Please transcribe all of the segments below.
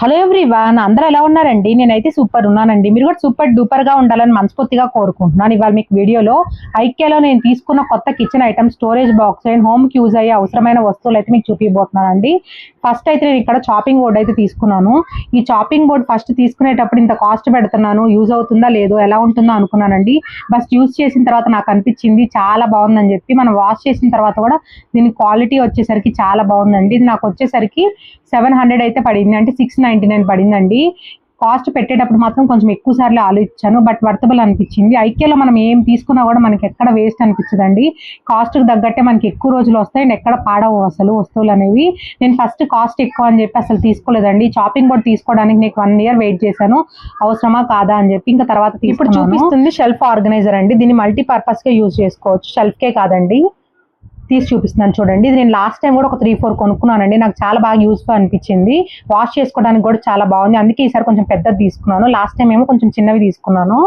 Hello everyone, అందరూ ఎలా ఉన్నారండి? నేనైతే సూపర్ ఉన్నానండి. మీరు కూడా సూపర్ డూపర్ గా ఉండాలని మనస్ఫూర్తిగా కోరుకుంటున్నాను. ఇవాళ మీకు వీడియోలో ఐక్యాలో నేను తీసుకున్న కొత్త kitchen item storage box and home కి యూజ్ అయ్యే అవసరమైన వస్తువులు అయితే మీకు చూపిపోతున్నానండి. ఫస్ట్ అయితే నేను ఇక్కడ చాపింగ్ బోర్డ్ అయితే తీసుకున్నాను. ఈ చాపింగ్ బోర్డ్ ఫస్ట్ తీసుకునేటప్పుడు ఇంత కాస్ట్ పెడుతున్నాను, యూజ్ అవుతుందా లేదో ఎలా ఉంటుందో అనుకున్నానండి. బస్ యూజ్ చేసిన తర్వాత నాకు అనిపించింది చాలా బాగుందని చెప్పి. మనం వాష్ చేసిన తర్వాత కూడా దీని క్వాలిటీ వచ్చేసరికి చాలా బాగుందండి. ఇది నాకు వచ్చేసరికి 700 అయితే పడింది, అంటే 699 పడిందండి. కాస్ట్ పెట్టేటప్పుడు మాత్రం కొంచెం ఎక్కువ సార్లు ఆలోచించాను, బట్ వర్తబుల్ అనిపించింది. ఐక్యాలో మనం ఏం తీసుకున్నా కూడా మనకి ఎక్కడ వేస్ట్ అనిపించదండి. కాస్ట్కి తగ్గట్టే మనకి ఎక్కువ రోజులు వస్తాయి అండ్ ఎక్కడ పాడవు అసలు వస్తువులు అనేవి. నేను ఫస్ట్ కాస్ట్ ఎక్కువ అని చెప్పి అసలు తీసుకోలేదండి. చాపింగ్ బోర్డ్ తీసుకోవడానికి నేను 1 year వెయిట్ చేశాను, అవసరమా కాదా అని చెప్పి. ఇంకా తర్వాత ఇప్పుడు చూపిస్తుంది షెల్ఫ్ ఆర్గనైజర్ అండి. దీన్ని మల్టీపర్పస్ గా యూజ్ చేసుకోవచ్చు, షెల్ఫ్కే కాదండి. తీసి చూపిస్తున్నాను చూడండి. ఇది నేను లాస్ట్ టైం కూడా ఒక 3-4 కొనుక్కున్నానండి. నాకు చాలా బాగా యూస్ఫుల్ అనిపించింది. వాష్ చేసుకోవడానికి కూడా చాలా బాగుంది. అందుకే ఈసారి కొంచెం పెద్దది తీసుకున్నాను. లాస్ట్ టైం ఏమో కొంచెం చిన్నవి తీసుకున్నాను.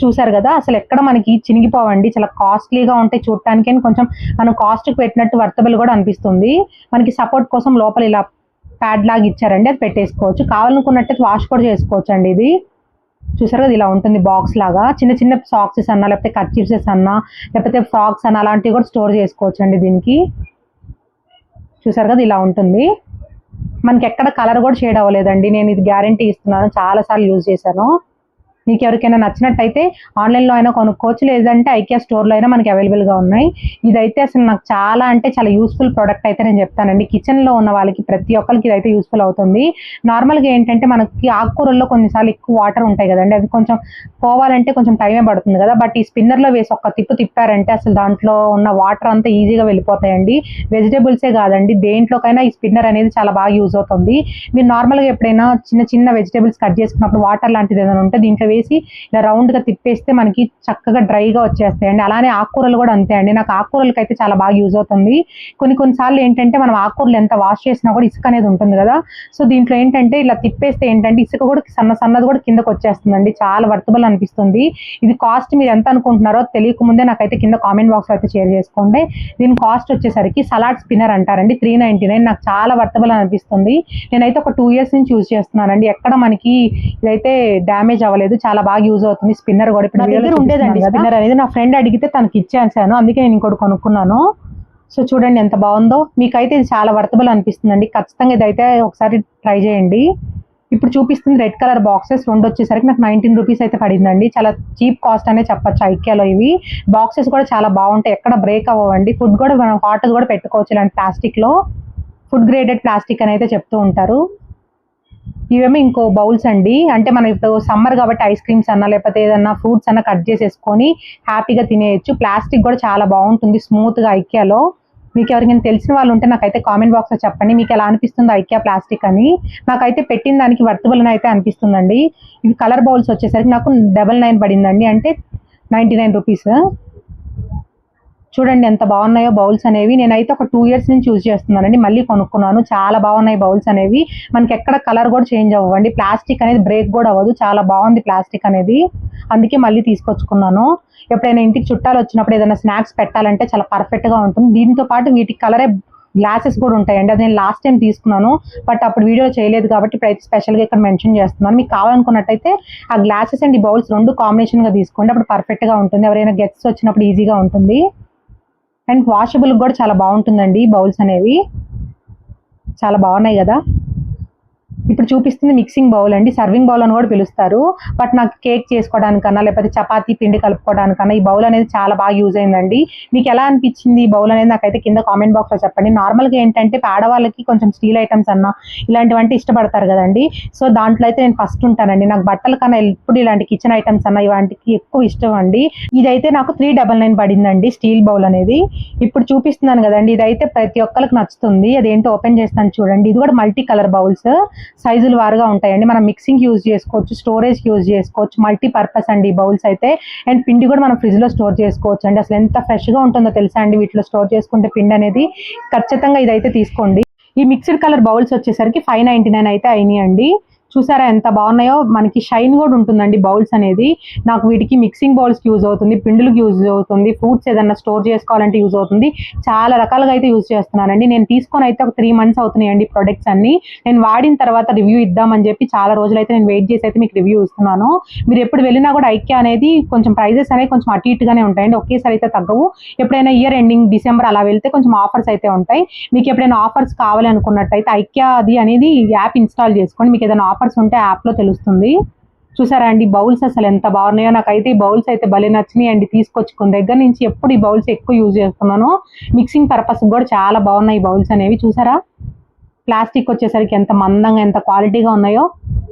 చూసారు కదా, అసలు ఎక్కడ మనకి చినిగిపోవండి. చాలా కాస్ట్లీగా ఉంటాయి చూడటానికి, కొంచెం మనం కాస్ట్కి పెట్టినట్టు వర్తబుల్ కూడా అనిపిస్తుంది. మనకి సపోర్ట్ కోసం లోపల ఇలా ప్యాడ్ లాగా ఇచ్చారండి, అది పెట్టేసుకోవచ్చు. కావాలనుకున్నట్టయితే వాష్ కూడా చేసుకోవచ్చు అండి. ఇది చూసారు కదా, ఇలా ఉంటుంది బాక్స్ లాగా. చిన్న చిన్న సాక్సెస్ అన్నా, లేకపోతే కర్చీఫ్స్ అన్నా, లేకపోతే ఫ్రాక్స్ అన్నా అలాంటివి కూడా స్టోర్ చేసుకోవచ్చు అండి దీనికి. చూసారు కదా, ఇలా ఉంటుంది. మనకి ఎక్కడ కలర్ కూడా షేడ్ అవ్వలేదండి. నేను ఇది గ్యారంటీ ఇస్తున్నాను, చాలా సార్లు యూజ్ చేశాను. మీకు ఎవరికైనా నచ్చినట్టయితే ఆన్లైన్లో అయినా కొనుక్కోవచ్చు, లేదంటే ఐకియా స్టోర్లో అయినా మనకి అవైలబుల్గా ఉన్నాయి. ఇదైతే అసలు నాకు చాలా అంటే చాలా యూస్ఫుల్ ప్రోడక్ట్ అయితే నేను చెప్తానండి. కిచెన్లో ఉన్న వాళ్ళకి ప్రతి ఒక్కరికి ఇదైతే యూస్ఫుల్ అవుతుంది. నార్మల్గా ఏంటంటే మనకి ఆకుకూరల్లో కొన్నిసార్లు ఎక్కువ వాటర్ ఉంటాయి కదండి, అవి కొంచెం పోవాలంటే కొంచెం టైమే పడుతుంది కదా. బట్ ఈ స్పిన్నర్లో వేసి ఒక్క తిప్పారంటే అసలు దాంట్లో ఉన్న వాటర్ అంతా ఈజీగా వెళ్ళిపోతాయండి. వెజిటేబుల్సే కాదండి, దేంట్లోకైనా ఈ స్పిన్నర్ అనేది చాలా బాగా యూజ్ అవుతుంది. మీరు నార్మల్గా ఎప్పుడైనా చిన్న చిన్న వెజిటేబుల్స్ కట్ చేసుకున్నప్పుడు వాటర్ లాంటిది ఏదైనా ఉంటే దీంట్లో వేసి ఇలా రౌండ్గా తిప్పేస్తే మనకి చక్కగా డ్రైగా వచ్చేస్తాయండి. అలానే ఆకుకూరలు కూడా అంతే అండి. నాకు ఆకుకూరలకి అయితే చాలా బాగా యూజ్ అవుతుంది. కొన్నిసార్లు ఏంటంటే మనం ఆకుకూరలు ఎంత వాష్ చేసినా కూడా ఇసుక అనేది ఉంటుంది కదా. సో దీంట్లో ఏంటంటే ఇలా తిప్పేస్తే ఏంటంటే ఇసుక కూడా సన్నది కూడా కిందకు వచ్చేస్తుందండి. చాలా వర్తబుల్ అనిపిస్తుంది. ఇది కాస్ట్ మీరు ఎంత అనుకుంటున్నారో తెలియకముందే నాకైతే కింద కామెంట్ బాక్స్ అయితే షేర్ చేసుకోండి. దీని కాస్ట్ వచ్చేసరికి సలాడ్ స్పిన్నర్ అంటారండి, 399. నాకు చాలా వర్తబుల్ అనిపిస్తుంది. నేనైతే ఒక 2 years నుంచి యూజ్ చేస్తున్నానండి. ఎక్కడ మనకి ఇదైతే డ్యామేజ్ అవ్వలేదు, చాలా బాగా యూజ్ అవుతుంది. స్పిన్నర్ కూడా ఇప్పుడు దగ్గర ఉండేదండి స్పిన్నర్ అనేది, నా ఫ్రెండ్ అడిగితే తనకి ఇచ్చేసాను, అందుకే నేను ఇంకోటి కొనుక్కున్నాను. సో చూడండి ఎంత బాగుందో. మీకైతే ఇది చాలా వర్తబుల్ అనిపిస్తుందండి. ఖచ్చితంగా ఇదైతే ఒకసారి ట్రై చేయండి. ఇప్పుడు చూపిస్తుంది రెడ్ కలర్ బాక్సెస్ 2 వచ్చేసరికి నాకు 19 రూపీస్ అయితే పడిందండి. చాలా చీప్ కాస్ట్ అనే చెప్పొచ్చు ఐకియాలో. ఇవి బాక్సెస్ కూడా చాలా బాగుంటాయి, ఎక్కడ బ్రేక్ అవ్వండి. ఫుడ్ కూడా మనం హాట్ కూడా పెట్టుకోవచ్చు ఇలాంటి ప్లాస్టిక్ లో. ఫుడ్ గ్రేడెడ్ ప్లాస్టిక్ అని అయితే చెప్తూ ఉంటారు. ఇవేమో ఇంకో బౌల్స్ అండి. అంటే మనం ఇప్పుడు సమ్మర్ కాబట్టి ఐస్ క్రీమ్స్ అన్నా లేకపోతే ఏదన్నా ఫ్రూట్స్ అన్నా కట్ చేసేసుకొని హ్యాపీగా తినేయచ్చు. ప్లాస్టిక్ కూడా చాలా బాగుంటుంది స్మూత్ గా ఐకియాలో. మీకు ఎవరికైనా తెలిసిన వాళ్ళు ఉంటే నాకైతే కామెంట్ బాక్స్ లో చెప్పండి, మీకు ఎలా అనిపిస్తుంది ఐకియా ప్లాస్టిక్ అని. నాకైతే పెట్టిన దానికి వర్తబుల్ అని అయితే అనిపిస్తుందండి. ఇవి కలర్ బౌల్స్ వచ్చేసరికి నాకు 99 పడిందండి, అంటే 99 రూపీస్. చూడండి ఎంత బాగున్నాయో బౌల్స్ అనేవి. నేనైతే ఒక 2 years నుంచి యూజ్ చేస్తున్నానండి, మళ్ళీ కొనుక్కున్నాను. చాలా బాగున్నాయి బౌల్స్ అనేవి. మనకి ఎక్కడ కలర్ కూడా చేంజ్ అవ్వండి, ప్లాస్టిక్ అనేది బ్రేక్ కూడా అవ్వదు. చాలా బాగుంది ప్లాస్టిక్ అనేది, అందుకే మళ్ళీ తీసుకొచ్చుకున్నాను. ఎప్పుడైనా ఇంటికి చుట్టాలు వచ్చినప్పుడు ఏదైనా స్నాక్స్ పెట్టాలంటే చాలా పర్ఫెక్ట్ గా ఉంటుంది. దీంతో పాటు వీటికి కలరే గ్లాసెస్ కూడా ఉంటాయండి. అది నేను లాస్ట్ టైం తీసుకున్నాను, బట్ అప్పుడు వీడియో చేయలేదు కాబట్టి ఇప్పుడైతే స్పెషల్గా ఇక్కడ మెన్షన్ చేస్తున్నాను. మీకు కావాలనుకున్నట్టయితే ఆ గ్లాసెస్ అండ్ ఈ బౌల్స్ 2 కాంబినేషన్ గా తీసుకోండి, అప్పుడు పర్ఫెక్ట్ గా ఉంటుంది. ఎవరైనా గెస్ట్స్ వచ్చినప్పుడు ఈజీగా ఉంటుంది. అండ్ వాషబుల్ కూడా చాలా బాగుంటుందండి బౌల్స్ అనేవి. చాలా బాగున్నాయి కదా. ఇప్పుడు చూపిస్తుంది మిక్సింగ్ బౌల్ అండి, సర్వింగ్ బౌల్ అని కూడా పిలుస్తారు. బట్ నాకు కేక్ చేసుకోవడానికన్నా లేకపోతే చపాతీ పిండి కలుపుకోవడానికన్నా ఈ బౌల్ అనేది చాలా బాగా యూజ్ అయిందండి. మీకు ఎలా అనిపించింది ఈ బౌల్ అనేది నాకైతే కింద కామెంట్ బాక్స్ లో చెప్పండి. నార్మల్గా ఏంటంటే ఆడవాళ్ళకి కొంచెం స్టీల్ ఐటమ్స్ అన్నా ఇలాంటివంటే ఇష్టపడతారు కదండి. సో దాంట్లో అయితే నేను ఫస్ట్ ఉంటానండి. నాకు బట్టల కన్నా ఎప్పుడు ఇలాంటి కిచెన్ ఐటమ్స్ అన్నా ఇలాంటికి ఎక్కువ ఇష్టం అండి. ఇదైతే నాకు 399 పడిందండి స్టీల్ బౌల్ అనేది. ఇప్పుడు చూపిస్తున్నాను కదండి, ఇదైతే ప్రతి ఒక్కరికి నచ్చుతుంది. అదేంటో ఓపెన్ చేస్తాను చూడండి. ఇది కూడా మల్టీ కలర్ బౌల్స్, సైజులు వారుగా ఉంటాయండి. మనం మిక్సింగ్ యూజ్ చేసుకోవచ్చు, స్టోరేజ్ యూజ్ చేసుకోవచ్చు, మల్టీ పర్పస్ అండి ఈ బౌల్స్ అయితే. అండ్ పిండి కూడా మనం ఫ్రిడ్జ్ లో స్టోర్ చేసుకోవచ్చు అండి. అసలు ఎంత ఫ్రెష్ గా ఉంటుందో తెలుసా అండి వీటిలో స్టోర్ చేసుకుంటే పిండి అనేది. ఖచ్చితంగా ఇదైతే తీసుకోండి. ఈ మిక్స్డ్ కలర్ బౌల్స్ వచ్చేసరికి 599 అయితే అయినాయి అండి. చూసారా ఎంత బాగున్నాయో. మనకి షైన్ కూడా ఉంటుందండి బౌల్స్ అనేది. నాకు వీటికి మిక్సింగ్ బౌల్స్కి యూజ్ అవుతుంది, పిండులకు యూజ్ అవుతుంది, ఫ్రూట్స్ ఏదన్నా స్టోర్ చేసుకోవాలంటే యూజ్ అవుతుంది. చాలా రకాలుగా అయితే యూజ్ చేస్తున్నానండి. నేను తీసుకొని అయితే ఒక 3 months అవుతున్నాయండి ప్రొడక్ట్స్ అన్ని. నేను వాడిన తర్వాత రివ్యూ ఇద్దామని చెప్పి చాలా రోజులైతే నేను వెయిట్ చేసి అయితే మీకు రివ్యూ ఇస్తున్నాను. మీరు ఎప్పుడు వెళ్ళినా కూడా ఐక్యా అనేది కొంచెం ప్రైజెస్ అనేవి కొంచెం అటు ఇటుగానే ఉంటాయండి, ఒకేసారి అయితే తగ్గవు. ఎప్పుడైనా ఇయర్ ఎండింగ్ డిసెంబర్ అలా వెళ్తే కొంచెం ఆఫర్స్ అయితే ఉంటాయి. మీకు ఎప్పుడైనా ఆఫర్స్ కావాలి అనుకున్నట్టయితే ఐక్యా అది అనేది యాప్ ఇన్స్టాల్ చేసుకోండి. మీకు ఏదైనా ఆఫర్స్ ఉంటే యాప్లో తెలుస్తుంది. చూసారా అండి బౌల్స్ అసలు ఎంత బాగున్నాయో. నాకైతే ఈ బౌల్స్ అయితే భలే నచ్చినాయి అండి. తీసుకొచ్చుకున్న దగ్గర నుంచి ఎప్పుడు ఈ బౌల్స్ ఎక్కువ యూజ్ చేస్తున్నాను. మిక్సింగ్ పర్పస్ కూడా చాలా బాగున్నాయి ఈ బౌల్స్ అనేవి. చూసారా ప్లాస్టిక్ వచ్చేసరికి ఎంత మందంగా ఎంత క్వాలిటీగా ఉన్నాయో.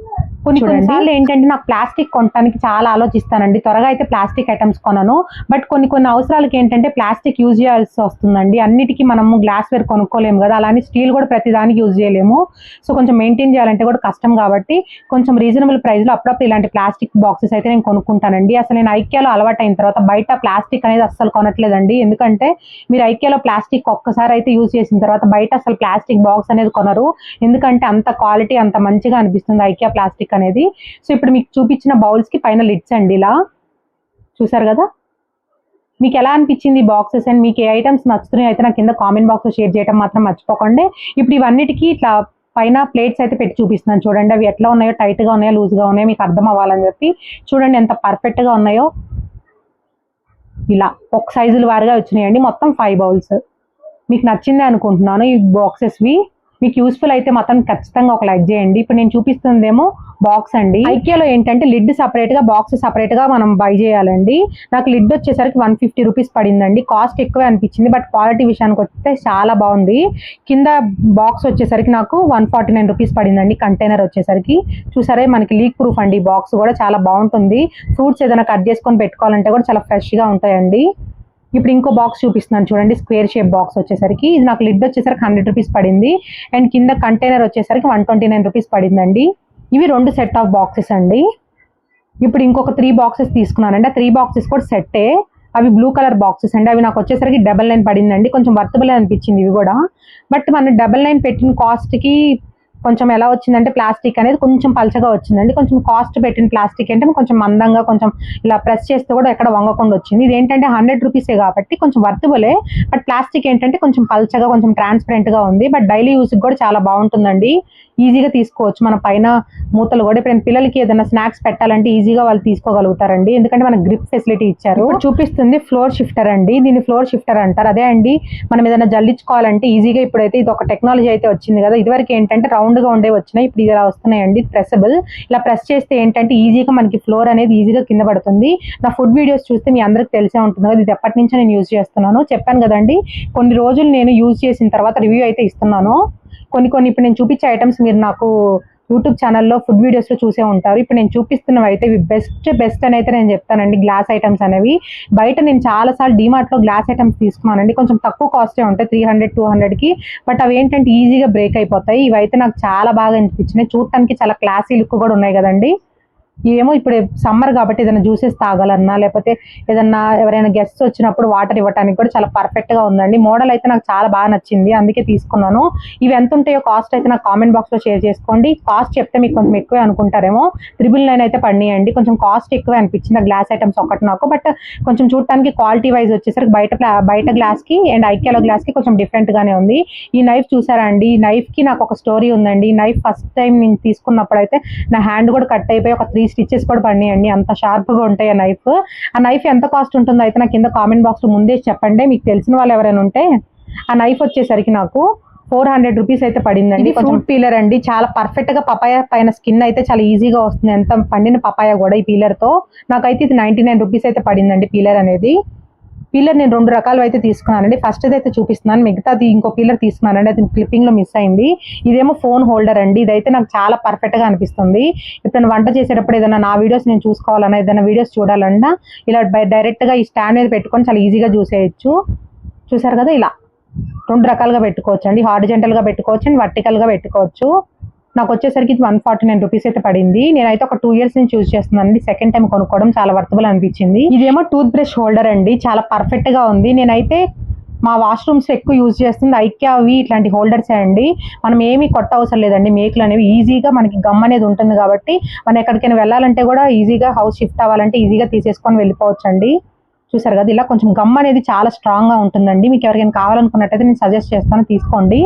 కొన్నిసార్లు ఏంటంటే నాకు ప్లాస్టిక్ కొనడానికి చాలా ఆలోచిస్తానండి. త్వరగా అయితే ప్లాస్టిక్ ఐటమ్స్ కొనను. బట్ కొన్ని అవసరాలకి ఏంటంటే ప్లాస్టిక్ యూజ్ చేయాల్సి వస్తుందండి. అన్నిటికీ మనము గ్లాస్ వేర్ కొనుక్కోలేము కదా, అలానే స్టీల్ కూడా ప్రతి దానికి యూజ్ చేయలేము. సో కొంచెం మెయింటైన్ చేయాలంటే కూడా కష్టం కాబట్టి కొంచెం రీజనబుల్ ప్రైస్లో అప్పుడప్పుడు ఇలాంటి ప్లాస్టిక్ బాక్సెస్ అయితే నేను కొనుక్కుంటానండి. అసలు నేను ఐక్యాలో అలవాటు అయిన తర్వాత బయట ప్లాస్టిక్ అనేది అస్సలు కొనట్లేదండి. ఎందుకంటే మీరు ఐక్యాలో ప్లాస్టిక్ ఒక్కసారి అయితే యూజ్ చేసిన తర్వాత బయట అసలు ప్లాస్టిక్ బాక్స్ అనేది కొనరు. ఎందుకంటే అంత క్వాలిటీ అంత మంచిగా అనిపిస్తుంది ఐక్యా ప్లాస్టిక్ అనేది. సో ఇప్పుడు మీకు చూపించిన బౌల్స్ కి పైన లిడ్స్ అండి ఇలా చూసారు కదా. మీకు ఎలా అనిపించింది బాక్సెస్ అండ్ మీకు ఏ ఐటమ్స్ నచ్చుతున్నాయి అయితే నాకు కింద కామెంట్ బాక్స్ లో షేర్ చేయడం మాత్రం మర్చిపోకండి. ఇప్పుడు ఇవన్నిటికీ ఇట్లా పైన ప్లేట్స్ అయితే పెట్టి చూపిస్తున్నాను చూడండి. అవి ఎట్లా ఉన్నాయో, టైట్ గా ఉన్నాయో, లూజ్ గా ఉన్నాయో మీకు అర్థం అవ్వాలని చెప్పి చూడండి ఎంత పర్ఫెక్ట్ గా ఉన్నాయో. ఇలా ఒక సైజుల వారుగా వచ్చినాయండి. మొత్తం 5 బౌల్స్. మీకు నచ్చింది అనుకుంటున్నాను ఈ బాక్సెస్వి. మీకు యూస్ఫుల్ అయితే మాత్రం ఖచ్చితంగా ఒక లైక్ చేయండి. ఇప్పుడు నేను చూపిస్తుందేమో బాక్స్ అండి. ఐక్యాలో ఏంటంటే లిడ్ సపరేట్ గా బాక్స్ సపరేట్ గా మనం బై చేయాలండి. నాకు లిడ్ వచ్చేసరికి 150 రూపీస్ పడిందండి. కాస్ట్ ఎక్కువే అనిపించింది, బట్ క్వాలిటీ విషయానికి వస్తే చాలా బాగుంది. కింద బాక్స్ వచ్చేసరికి నాకు 149 రూపీస్ పడిందండి. కంటైనర్ వచ్చేసరికి చూసారే మనకి లీక్ ప్రూఫ్ అండి. బాక్స్ కూడా చాలా బాగుంటుంది. ఫ్రూట్స్ ఏదైనా కట్ చేసుకొని పెట్టుకోవాలంటే కూడా చాలా ఫ్రెష్ గా ఉంటాయండి. ఇప్పుడు ఇంకో బాక్స్ చూపిస్తున్నాను చూడండి. స్క్వేర్ షేప్ బాక్స్ వచ్చేసరికి ఇది నాకు లిడ్ వచ్చేసరికి 100 రూపీస్ పడింది. అండ్ కింద కంటైనర్ వచ్చేసరికి 129 రూపీస్ పడిందండి. ఇవి 2 సెట్ ఆఫ్ బాక్సెస్ అండి. ఇప్పుడు ఇంకొక 3 బాక్సెస్ తీసుకున్నానండి. ఆ 3 బాక్సెస్ కూడా సెట్టే. అవి బ్లూ కలర్ బాక్సెస్ అండి. అవి నాకు వచ్చేసరికి 99 పడిందండి. కొంచెం వర్తబుల్ అనిపించింది ఇవి కూడా. బట్ మనం 99 పెట్టిన కాస్ట్కి కొంచెం ఎలా వచ్చిందంటే ప్లాస్టిక్ అనేది కొంచెం పలచగా వచ్చిందండి. కొంచెం కాస్ట్ పెట్టిన ప్లాస్టిక్ అంటే కొంచెం మందంగా కొంచెం ఇలా ప్రెస్ చేస్తే కూడా ఎక్కడ వంగకుండా వచ్చింది. ఇది ఏంటంటే 100 రూపీసే కాబట్టి కొంచెం వర్తబులే. బట్ ప్లాస్టిక్ ఏంటంటే కొంచెం పలచగా కొంచెం ట్రాన్స్పరెంట్ గా ఉంది. బట్ డైలీ యూస్ కూడా చాలా బాగుంటుందండి. ఈజీగా తీసుకోవచ్చు. మన పైన మూతలు కూడా ఇప్పుడు పిల్లలకి ఏదైనా స్నాక్స్ పెట్టాలంటే ఈజీగా వాళ్ళు తీసుకోగలుగుతారండి. ఎందుకంటే మనకు గ్రిప్ ఫెసిలిటీ ఇచ్చారు. ఇప్పుడు చూపిస్తుంది ఫ్లోర్ షిఫ్టర్ అండి. దీన్ని ఫ్లోర్ షిఫ్టర్ అంటారు. అదే అండి మనం ఏదైనా జల్లించుకోవాలంటే ఈజీగా ఇప్పుడైతే ఇది ఒక టెక్నాలజీ అయితే వచ్చింది కదా. ఇదివరకు ఏంటంటే రౌండ్ గా ఉండే వచ్చినాయి, ఇప్పుడు ఇలా వస్తున్నాయండి ప్రెసబుల్. ఇలా ప్రెస్ చేస్తే ఏంటంటే ఈజీగా మనకి ఫ్లోర్ అనేది ఈజీగా కింద పడుతుంది. నా ఫుడ్ వీడియోస్ చూస్తే మీ అందరికి తెలిసే ఉంటుంది కదా. ఇది ఎప్పటి నుంచో నేను యూజ్ చేస్తున్నాను, చెప్పాను కదండి. కొన్ని రోజులు నేను యూజ్ చేసిన తర్వాత రివ్యూ అయితే ఇస్తున్నాను. కొన్ని ఇప్పుడు నేను చూపించే ఐటమ్స్ మీరు నాకు యూట్యూబ్ ఛానల్లో ఫుడ్ వీడియోస్లో చూసే ఉంటారు. ఇప్పుడు నేను చూపిస్తున్నవి అయితే ఇవి బెస్ట్ అని అయితే నేను చెప్తానండి. గ్లాస్ ఐటమ్స్ అనేవి బయట నేను చాలాసార్లు డీమార్ట్లో గ్లాస్ ఐటమ్స్ తీసుకున్నానండి. కొంచెం తక్కువ కాస్టే ఉంటాయి, 300-200కి. బట్ అవి ఏంటంటే ఈజీగా బ్రేక్ అయిపోతాయి. ఇవైతే నాకు చాలా బాగా అనిపించినాయి. చూడటానికి చాలా క్లాసీ లుక్ కూడా ఉన్నాయి కదండి. ఏమో ఇప్పుడు సమ్మర్ కాబట్టి ఏదైనా జ్యూసెస్ తాగాలన్నా లేకపోతే ఏదన్నా ఎవరైనా గెస్ట్స్ వచ్చినప్పుడు వాటర్ ఇవ్వడానికి కూడా చాలా పర్ఫెక్ట్ గా ఉందండి. మోడల్ అయితే నాకు చాలా బాగా నచ్చింది, అందుకే తీసుకున్నాను. ఇవి ఎంత ఉంటాయో కాస్ట్ అయితే నాకు కామెంట్ బాక్స్ లో షేర్ చేసుకోండి. కాస్ట్ చెప్తే మీకు కొంచెం ఎక్కువే అనుకుంటారేమో. 999 అయితే పడినాయండి. కొంచెం కాస్ట్ ఎక్కువే అనిపించింది గ్లాస్ ఐటమ్స్ ఒకటి నాకు. బట్ కొంచెం చూడటానికి క్వాలిటీ వైజ్ వచ్చేసరికి బయట గ్లాస్ కి అండ్ ఐక్యాలో గ్లాస్ కి కొంచెం డిఫరెంట్ గానే ఉంది. ఈ నైఫ్ చూసారా అండి. ఈ నైఫ్ కి నాకు ఒక స్టోరీ ఉందండి. ఈ నైఫ్ ఫస్ట్ టైం నేను తీసుకున్నప్పుడు అయితే నా హ్యాండ్ కూడా కట్ అయిపోయి ఒక 3 స్టిచెస్ కూడా పడినాయండి. అంత షార్ప్ గా ఉంటాయి ఆ నైఫ్. ఆ నైఫ్ ఎంత కాస్ట్ ఉంటుందో అయితే నాకు కింద కామెంట్ బాక్స్ లో ముందే చెప్పండి. మీకు తెలిసిన వాళ్ళు ఎవరైనా ఉంటే. ఆ నైఫ్ వచ్చేసరికి నాకు 400 రూపీస్ అయితే పడిందండి. ఫ్రూట్ పీలర్ అండి. చాలా పర్ఫెక్ట్ గా పపాయ పైన స్కిన్ అయితే చాలా ఈజీగా వస్తుంది. ఎంత పండిన పపాయ కూడా ఈ పీలర్ తో. నాకైతే ఇది 99 రూపీస్ అయితే పడిందండి పీలర్ అనేది. పీలర్ నేను 2 రకాలు అయితే తీసుకున్నానండి. ఫస్ట్ అయితే చూపిస్తున్నాను, మిగతాది ఇంకో పీలర్ తీసుకున్నానండి. అది క్లిప్పింగ్ లో మిస్ అయింది. ఇదేమో ఫోన్ హోల్డర్ అండి. ఇదైతే నాకు చాలా పర్ఫెక్ట్ గా అనిపిస్తుంది. ఇప్పుడు వంట చేసేటప్పుడు ఏదైనా నా వీడియోస్ నేను చూసుకోవాలన్నా ఏదైనా వీడియోస్ చూడాలన్నా ఇలా డైరెక్ట్ గా ఈ స్టాండ్ మీద పెట్టుకొని చాలా ఈజీగా చూసేయచ్చు. చూసారు కదా, ఇలా 2 రకాలుగా పెట్టుకోవచ్చు అండి. హారిజంటల్ గా పెట్టుకోవచ్చు అండ్ వర్టికల్ గా పెట్టుకోవచ్చు. నాకు వచ్చేసరికి 149 రూపీస్ అయితే పడింది. నేనైతే ఒక 2 years నుంచి యూజ్ చేస్తున్నానండి. సెకండ్ టైం కొనుక్కోవడం చాలా వర్తబుల్ అనిపించింది. ఇదేమో టూత్ బ్రష్ హోల్డర్ అండి. చాలా పర్ఫెక్ట్ గా ఉంది. నేనైతే మా వాష్రూమ్స్ ఎక్కువ యూజ్ చేస్తుంది ఐక్యా అవి ఇట్లాంటి హోల్డర్స్ అండి. మనం ఏమీ కొట్ట అవసరం లేదండి. మేకులు అనేవి ఈజీగా మనకి గమ్ అనేది ఉంటుంది కాబట్టి మనం ఎక్కడికైనా వెళ్ళాలంటే కూడా ఈజీగా హౌస్ షిఫ్ట్ అవ్వాలంటే ఈజీగా తీసేసుకొని వెళ్ళిపోవచ్చండి. చూసారు కదా, ఇలా కొంచెం గమ్ అనేది చాలా స్ట్రాంగ్ గా ఉంటుందండి. మీకు ఎవరికైనా కావాలనుకున్నట్టయితే నేను సజెస్ట్ చేస్తాను, తీసుకోండి.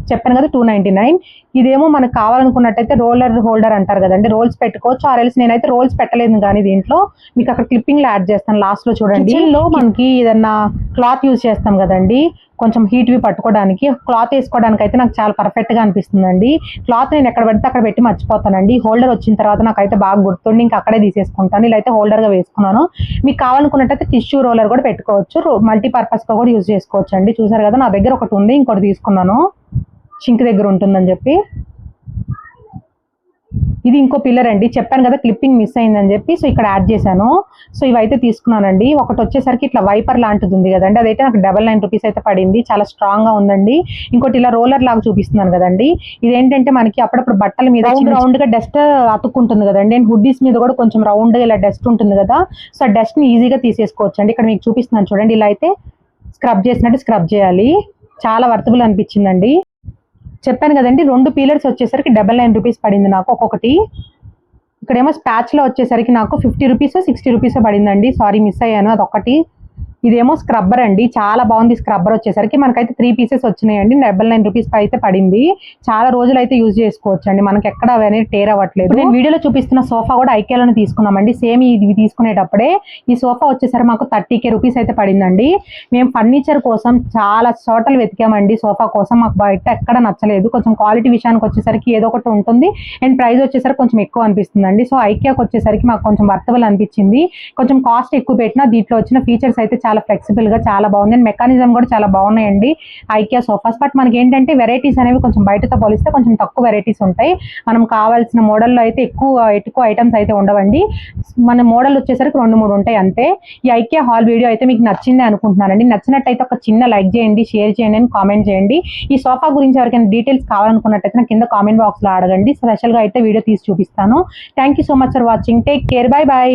చెప్పాను కదా 299. ఇదేమో మనకు కావాలనుకున్నట్టయితే రోలర్ హోల్డర్ అంటారు కదండి, రోల్స్ పెట్టుకోవచ్చు. ఆర్ఎల్స్ నేనైతే రోల్స్ పెట్టలేదు కానీ దీంట్లో మీకు అక్కడ క్లిప్పింగ్ లో యాడ్ చేస్తాను లాస్ట్ లో చూడండి. లో మనకి ఏదన్నా క్లాత్ యూజ్ చేస్తాం కదండి, కొంచెం హీట్ వి పట్టుకోవడానికి, క్లాత్ వేసుకోవడానికి అయితే నాకు చాలా పర్ఫెక్ట్ గా అనిపిస్తుందండి. క్లాత్ నేను ఎక్కడ పెడితే అక్కడ పెట్టి మర్చిపోతానండి. హోల్డర్ వచ్చిన తర్వాత నాకైతే బాగా గుర్తుండి ఇంకా అక్కడే తీసేసుకుంటాను. ఇలా అయితే హోల్డర్ గా వేసుకున్నాను. మీకు కావాలనుకున్నట్టయితే టిష్యూ రోలర్ కూడా పెట్టుకోవచ్చు, మల్టీపర్పస్ గా కూడా యూజ్ చేసుకోవచ్చు అండి. చూసారు కదా, నా దగ్గర ఒకటి ఉంది, ఇంకోటి తీసుకున్నాను సింక్ దగ్గర ఉంటుందని చెప్పి. ఇది ఇంకో పిల్లర్ అండి, చెప్పాను కదా క్లిప్పింగ్ మిస్ అయిందని చెప్పి, సో ఇక్కడ యాడ్ చేశాను. సో ఇవైతే తీసుకున్నానండి. ఒకటి వచ్చేసరికి ఇట్లా వైపర్ లాంటిది ఉంది కదండి, అదైతే నాకు $99 అయితే పడింది. చాలా స్ట్రాంగ్ గా ఉందండి. ఇంకోటి ఇలా రోలర్ లాగా చూపిస్తున్నాను కదండి, ఇదేంటంటే మనకి అప్పుడప్పుడు బట్టల మీద రౌండ్ గా డస్ట్ అతుక్కుంటుంది కదండి, అండ్ హుడ్డీస్ మీద కూడా కొంచెం రౌండ్ గా ఇలా డస్ట్ ఉంటుంది కదా, సో ఆ డస్ట్ ని ఈజీగా తీసేసుకోవచ్చు అండి. ఇక్కడ మీకు చూపిస్తున్నాను చూడండి, ఇలా అయితే స్క్రబ్ చేసినట్టు స్క్రబ్ చేయాలి. చాలా వర్తబుల్ అనిపించిందండి. చెప్పాను కదండి 2 పీలర్స్ వచ్చేసరికి $99 పడింది నాకు ఒక్కొక్కటి. ఇక్కడేమో స్పాచ్ లో వచ్చేసరికి నాకు $50 $60 పడిందండి. సారీ మిస్ అయ్యాను, అదొక్కటి. ఇదేమో స్క్రబ్బర్ అండి, చాలా బాగుంది. స్క్రబ్బర్ వచ్చేసరికి మనకైతే 3 పీసెస్ వచ్చినాయండి, $99 అయితే పడింది. చాలా రోజులు అయితే యూజ్ చేసుకోవచ్చు అండి, మనకి ఎక్కడ అవన్నీ టేర్ అవ్వట్లేదు. నేను వీడియోలో చూపిస్తున్న సోఫా కూడా ఐక్యాలోనే తీసుకున్నామండి, సేమ్ ఇది తీసుకునేటప్పుడే. ఈ సోఫా వచ్చేసరికి మాకు $30K అయితే పడిందండి. మేము ఫర్నిచర్ కోసం చాలా చోటలు వెతికామండి, సోఫా కోసం మాకు బయట ఎక్కడ నచ్చలేదు. కొంచెం క్వాలిటీ విషయానికి వచ్చేసరికి ఏదో ఒకటి ఉంటుంది, అండ్ ప్రైస్ వచ్చేసరికి కొంచెం ఎక్కువ అనిపిస్తుందండి. సో ఐక్యాకి వచ్చేసరికి మాకు కొంచెం వర్తబుల్ అనిపించింది. కొంచెం కాస్ట్ ఎక్కువ పెట్టినా దీంట్లో వచ్చిన ఫీచర్స్ అయితే చాలా ఫ్లెక్సిబుల్ గా చాలా బాగుంది, అండ్ మెకానిజం కూడా చాలా బాగున్నాయండి ఐకియా సోఫాస్. బట్ మనకి ఏంటంటే వెరైటీస్ అనేవి కొంచెం బయటతో పోలిస్తే కొంచెం తక్కువ వెరైటీస్ ఉంటాయి. మనం కావాల్సిన మోడల్లో అయితే ఎక్కువ ఐటమ్స్ అయితే ఉండవండి. మన మోడల్ వచ్చేసరికి 2-3 ఉంటాయి అంతే. ఈ ఐకియా హాల్ వీడియో అయితే మీకు నచ్చింది అనుకుంటున్నానండి. నచ్చినట్టయితే ఒక చిన్న లైక్ చేయండి, షేర్ చేయండి, అని కామెంట్ చేయండి. ఈ సోఫా గురించి ఎవరికైనా డీటెయిల్స్ కావాలనుకున్నట్టయితే నాకు కింద కామెంట్ బాక్స్ లో అడగండి, స్పెషల్ గా అయితే వీడియో తీసి చూపిస్తాను. Thank you so much for watching. Take care, by by.